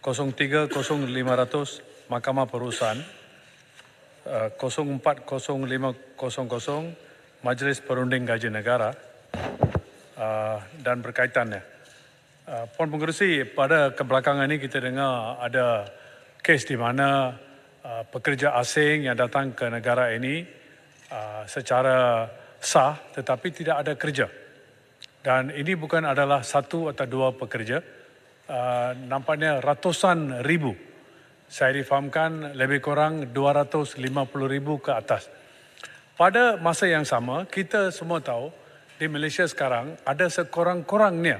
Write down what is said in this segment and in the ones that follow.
030500 Mahkamah Perusahaan 040500 Majlis Perunding Gaji Negara dan berkaitannya. Puan Pengerusi, pada kebelakangan ini kita dengar ada kes di mana pekerja asing yang datang ke negara ini secara sah tetapi tidak ada kerja. Dan ini bukan adalah satu atau dua pekerja, nampaknya ratusan ribu. Saya difahamkan lebih kurang 250,000 ke atas. Pada masa yang sama, kita semua tahu di Malaysia sekarang ada sekurang-kurangnya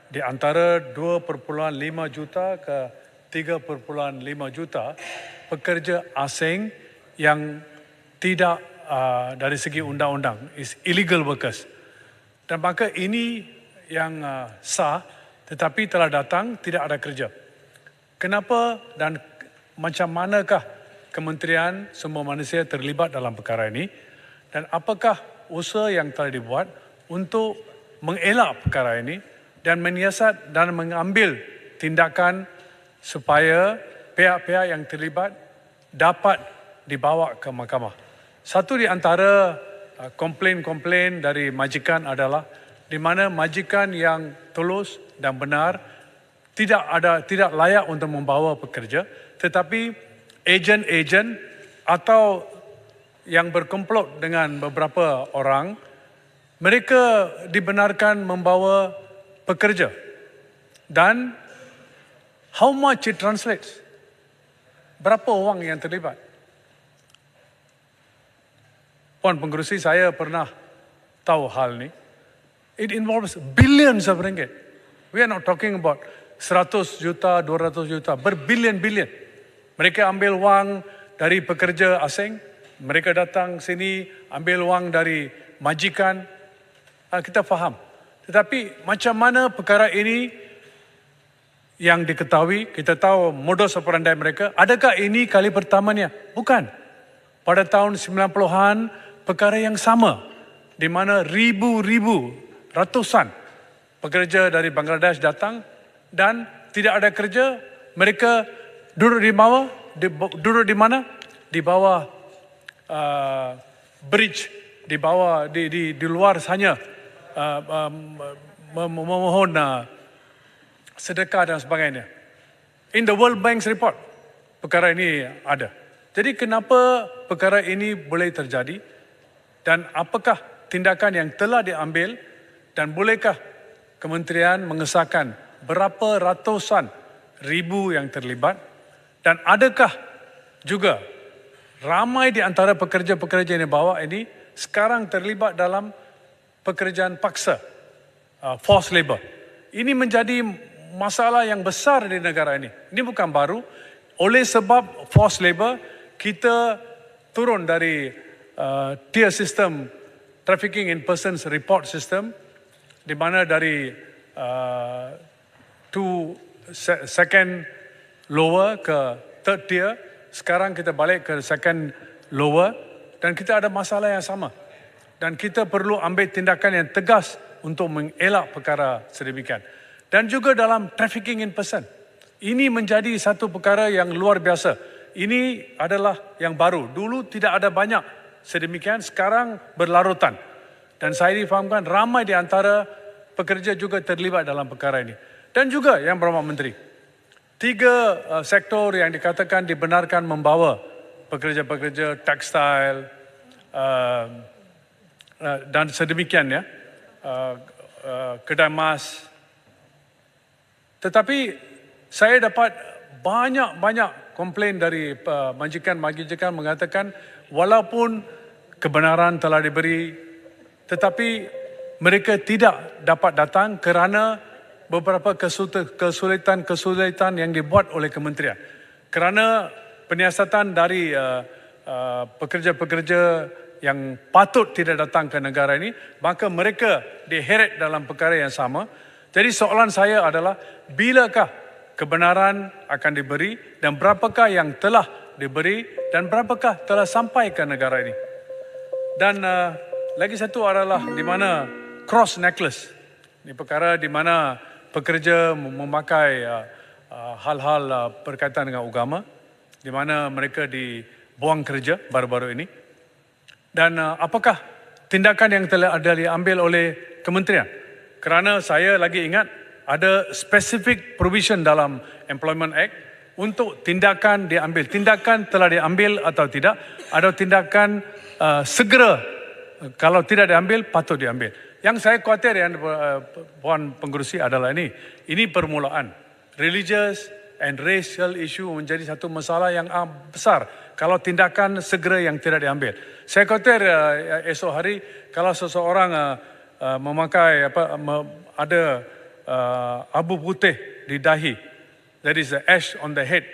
di antara 2.5 juta ke 3.5 juta pekerja asing yang tidak dari segi undang-undang, is illegal workers. Dan maka ini yang sah tetapi telah datang tidak ada kerja. Kenapa dan macam manakah Kementerian Sumber Manusia terlibat dalam perkara ini dan apakah usaha yang telah dibuat untuk mengelak perkara ini dan menyiasat dan mengambil tindakan supaya pihak-pihak yang terlibat dapat dibawa ke mahkamah. Satu di antara komplain-komplain dari majikan adalah di mana majikan yang tulus dan benar tidak layak untuk membawa pekerja, tetapi ejen-ejen atau yang berkomplot dengan beberapa orang, mereka dibenarkan membawa pekerja. Dan how much it translates? Berapa orang yang terlibat? Puan Pengerusi, saya pernah tahu hal ini. It involves billions of ringgit. We are not talking about 100 juta, 200 juta, berbilion-bilion. Mereka ambil wang dari pekerja asing, mereka datang sini ambil wang dari majikan. Kita faham. Tetapi macam mana perkara ini yang diketahui, kita tahu modus operandi mereka. Adakah ini kali pertamanya? Bukan. Pada tahun 90-an, perkara yang sama, di mana ribu-ribu, ratusan pekerja dari Bangladesh datang dan tidak ada kerja. Mereka duduk di mana? Di bawah bridge, di bawah di luar hanya memohon sedekah dan sebagainya. In the World Bank's report, perkara ini ada. Jadi kenapa perkara ini boleh terjadi? Dan apakah tindakan yang telah diambil dan bolehkah kementerian mengesahkan berapa ratusan ribu yang terlibat? Dan adakah juga ramai di antara pekerja-pekerja yang dibawa ini sekarang terlibat dalam pekerjaan paksa, forced labor? Ini menjadi masalah yang besar di negara ini. Ini bukan baru. Oleh sebab forced labor, kita turun dari tier system, trafficking in persons report system, di mana dari second lower ke third tier, sekarang kita balik ke second lower dan kita ada masalah yang sama. Dan kita perlu ambil tindakan yang tegas untuk mengelak perkara sedemikian. Dan juga dalam trafficking in person. Ini menjadi satu perkara yang luar biasa. Ini adalah yang baru. Dulu tidak ada banyak sedemikian, sekarang berlarutan. Dan saya difahamkan ramai di antara pekerja juga terlibat dalam perkara ini. Dan juga yang Berhormat Menteri, 3 sektor yang dikatakan dibenarkan membawa pekerja-pekerja tekstil dan sedemikian ya, kedai emas. Tetapi saya dapat banyak komplain dari majikan-majikan mengatakan walaupun kebenaran telah diberi, tetapi mereka tidak dapat datang kerana beberapa kesulitan yang dibuat oleh kementerian. Kerana penyiasatan dari pekerja-pekerja yang patut tidak datang ke negara ini, maka mereka diheret dalam perkara yang sama. Jadi soalan saya adalah, bilakah kebenaran akan diberi dan berapakah yang telah diberi dan berapakah telah sampai ke negara ini? Dan lagi satu adalah di mana cross necklace. Ini perkara di mana pekerja memakai hal-hal berkaitan dengan agama di mana mereka dibuang kerja baru-baru ini. Dan apakah tindakan yang telah ada diambil oleh kementerian? Kerana saya lagi ingat ada specific provision dalam Employment Act untuk tindakan diambil. Tindakan telah diambil atau tidak, ada tindakan segera kalau tidak diambil, patut diambil. Yang saya khawatir yang Puan Pengerusi adalah ini. Ini permulaan. Religious and racial issue menjadi satu masalah yang besar kalau tindakan segera yang tidak diambil. Saya khawatir esok hari kalau seseorang memakai ada abu putih di dahi, that is the ash on the head,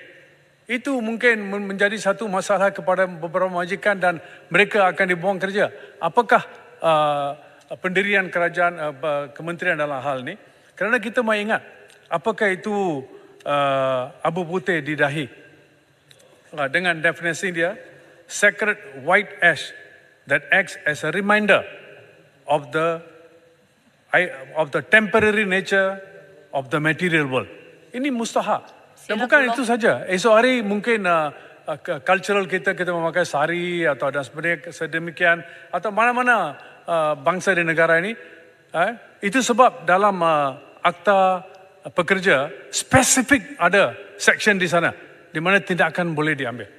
itu mungkin menjadi satu masalah kepada beberapa majikan dan mereka akan dibuang kerja. Apakah pendirian kerajaan kementerian dalam hal ini? Kerana kita mahu ingat, apakah itu abu putih di dahi? Dengan definisi dia, sacred white ash that acts as a reminder of the temporary nature of the material world. Ini mustahak. Dan bukan itu saja. Esok hari mungkin cultural kita memakai sari atau dan sedemikian atau mana-mana bangsa di negara ini. Itu sebab dalam akta pekerja spesifik ada section di sana di mana tindakan boleh diambil.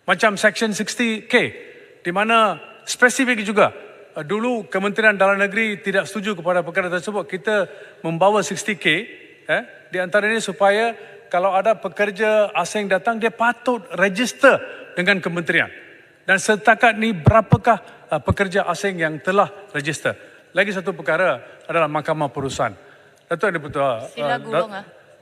Macam section 60K di mana spesifik juga. Dulu Kementerian Dalam Negeri tidak setuju kepada perkara tersebut. Kita membawa 60K di antara ini supaya kalau ada pekerja asing datang, dia patut register dengan kementerian. Dan setakat ni berapakah pekerja asing yang telah register? Lagi satu perkara adalah Mahkamah Perusahaan. Datuk Yang Dipertua. Sila gulung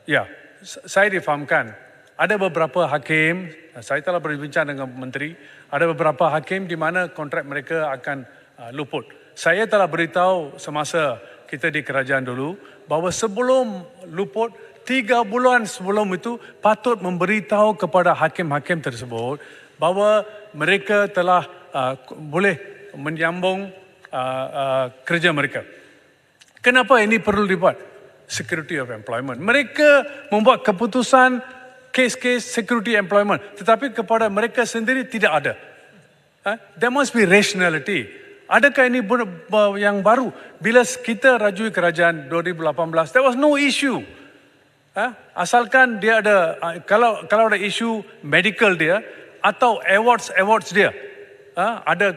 Ya, saya difahamkan. Ada beberapa hakim, saya telah berbincang dengan menteri, ada beberapa hakim di mana kontrak mereka akan luput. Saya telah beritahu semasa kita di kerajaan dulu, bahawa sebelum luput, 3 bulan sebelum itu patut memberitahu kepada hakim-hakim tersebut bahawa mereka telah boleh menyambung kerja mereka. Kenapa ini perlu dibuat? Security of employment. Mereka membuat keputusan kes-kes security employment, tetapi kepada mereka sendiri tidak ada. There must be rationality. Adakah ini yang baru? Bila kita rajui kerajaan 2018, there was no issue. Asalkan dia ada, kalau ada isu medical dia atau awards dia, ada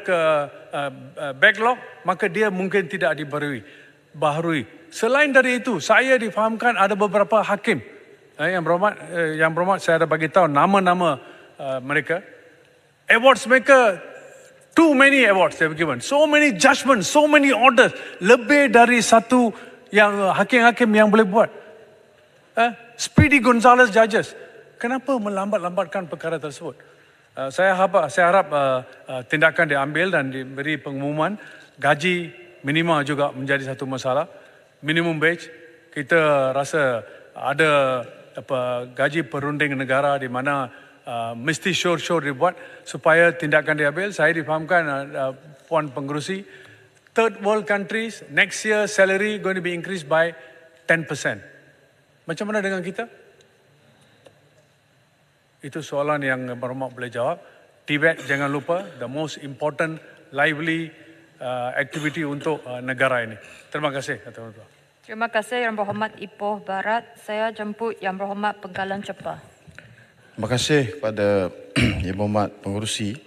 backlog, maka dia mungkin tidak dibaharui. Selain dari itu, saya difahamkan ada beberapa hakim yang berhormat, saya ada bagi tahu nama-nama mereka. Awards mereka, too many awards they have given, so many judgments, so many orders, lebih dari satu yang hakim-hakim yang boleh buat. Speedy Gonzales judges. Kenapa melambat-lambatkan perkara tersebut? Saya harap tindakan diambil dan diberi pengumuman. Gaji minima juga menjadi satu masalah. Minimum wage, kita rasa ada gaji perunding negara di mana mesti sure dibuat supaya tindakan diambil. Saya difahamkan Puan Pengerusi, third world countries, next year salary going to be increased by 10%. Macam mana dengan kita? Itu soalan yang berhormat boleh jawab. Tibet jangan lupa, the most important lively activity untuk negara ini. Terima kasih. Terima kasih Yang Berhormat Ipoh Barat. Saya jemput Yang Berhormat Bengkalan Chepah. Terima kasih kepada Yang Berhormat Pengerusi.